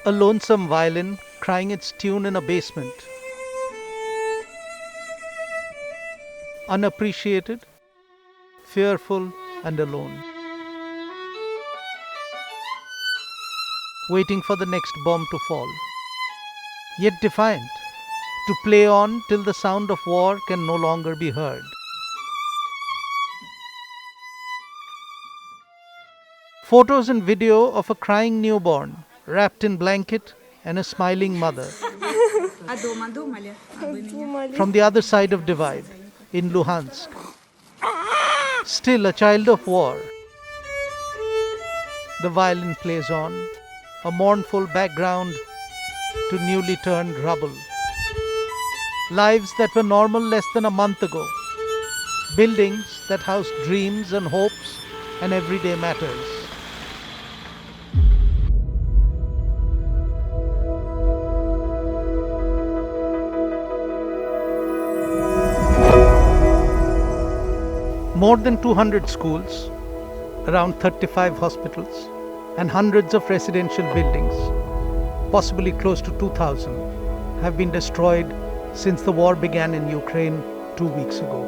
A lonesome violin crying its tune in a basement. Unappreciated, fearful and alone. Waiting for the next bomb to fall. Yet defiant, to play on till the sound of war can no longer be heard. Photos and video of a crying newborn, wrapped in blanket, and a smiling mother. From the other side of divide, in Luhansk. Still a child of war. The violin plays on, a mournful background to newly turned rubble. Lives that were normal less than a month ago. Buildings that housed dreams and hopes and everyday matters. More than 200 schools, around 35 hospitals, and hundreds of residential buildings, possibly close to 2,000, have been destroyed since the war began in Ukraine 2 weeks ago.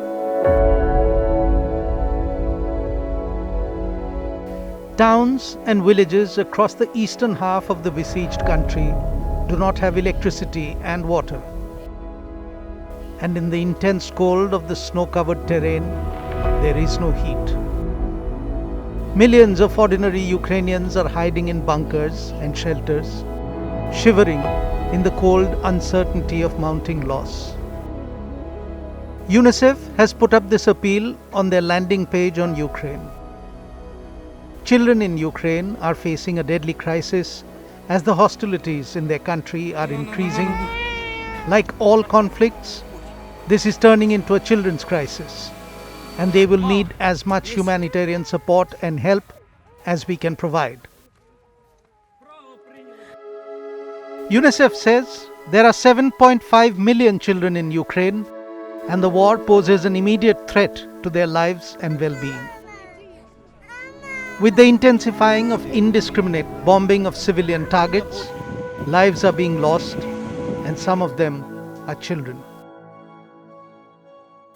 Towns and villages across the eastern half of the besieged country do not have electricity and water. And in the intense cold of the snow-covered terrain, there is no heat. Millions of ordinary Ukrainians are hiding in bunkers and shelters, shivering in the cold uncertainty of mounting loss. UNICEF has put up this appeal on their landing page on Ukraine. Children in Ukraine are facing a deadly crisis as the hostilities in their country are increasing. Like all conflicts, this is turning into a children's crisis, and they will need as much humanitarian support and help as we can provide. UNICEF says there are 7.5 million children in Ukraine, and the war poses an immediate threat to their lives and well-being. With the intensifying of indiscriminate bombing of civilian targets, lives are being lost, and some of them are children.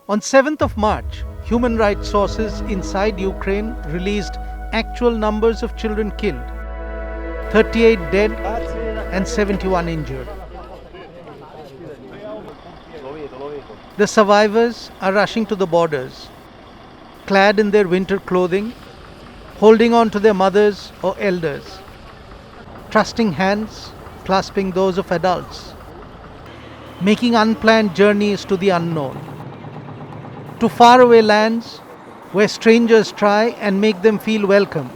On 7th of March, human rights sources inside Ukraine released actual numbers of children killed, 38 dead and 71 injured. The survivors are rushing to the borders, clad in their winter clothing, holding on to their mothers or elders, trusting hands clasping those of adults, making unplanned journeys to the unknown, to faraway lands where strangers try and make them feel welcome.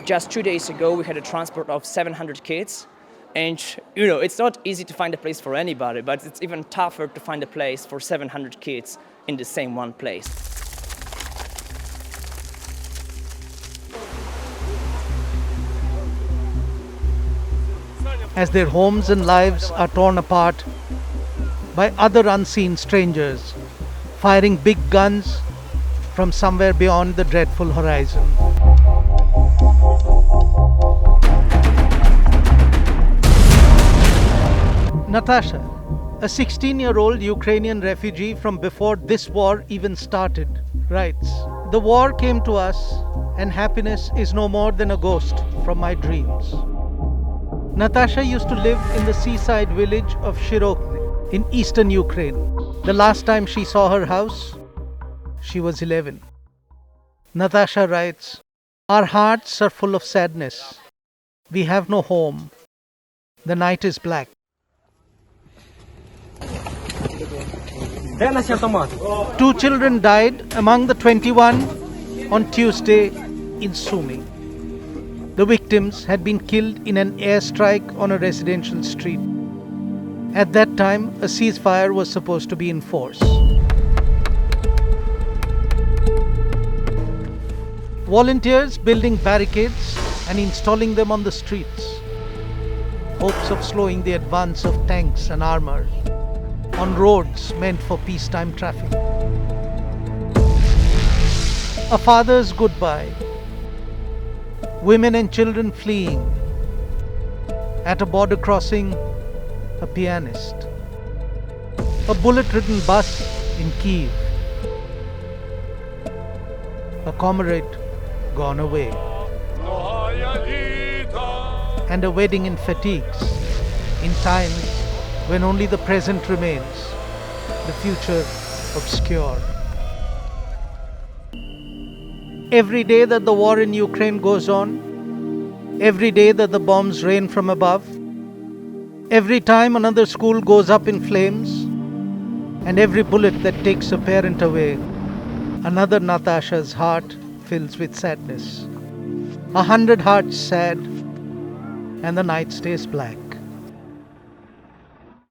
Just 2 days ago, we had a transport of 700 kids. And, it's not easy to find a place for anybody, but it's even tougher to find a place for 700 kids in the same one place. As their homes and lives are torn apart by other unseen strangers, firing big guns from somewhere beyond the dreadful horizon. Natasha, a 16-year-old Ukrainian refugee from before this war even started, writes, "The war came to us and happiness is no more than a ghost from my dreams." Natasha used to live in the seaside village of Shirokne in eastern Ukraine. The last time she saw her house, she was 11. Natasha writes, "Our hearts are full of sadness. We have no home. The night is black. Two children died among the 21 on Tuesday in Sumy. The victims had been killed in an airstrike on a residential street. At that time, a ceasefire was supposed to be in force. Volunteers building barricades and installing them on the streets. Hopes of slowing the advance of tanks and armor on roads meant for peacetime traffic. A father's goodbye. Women and children fleeing. At a border crossing, a pianist. A bullet-ridden bus in Kiev. A comrade gone away. And a wedding in fatigues, in times when only the present remains, the future obscure. Every day that the war in Ukraine goes on, every day that the bombs rain from above, every time another school goes up in flames, and every bullet that takes a parent away, another Natasha's heart fills with sadness. 100 hearts sad, and the night stays black.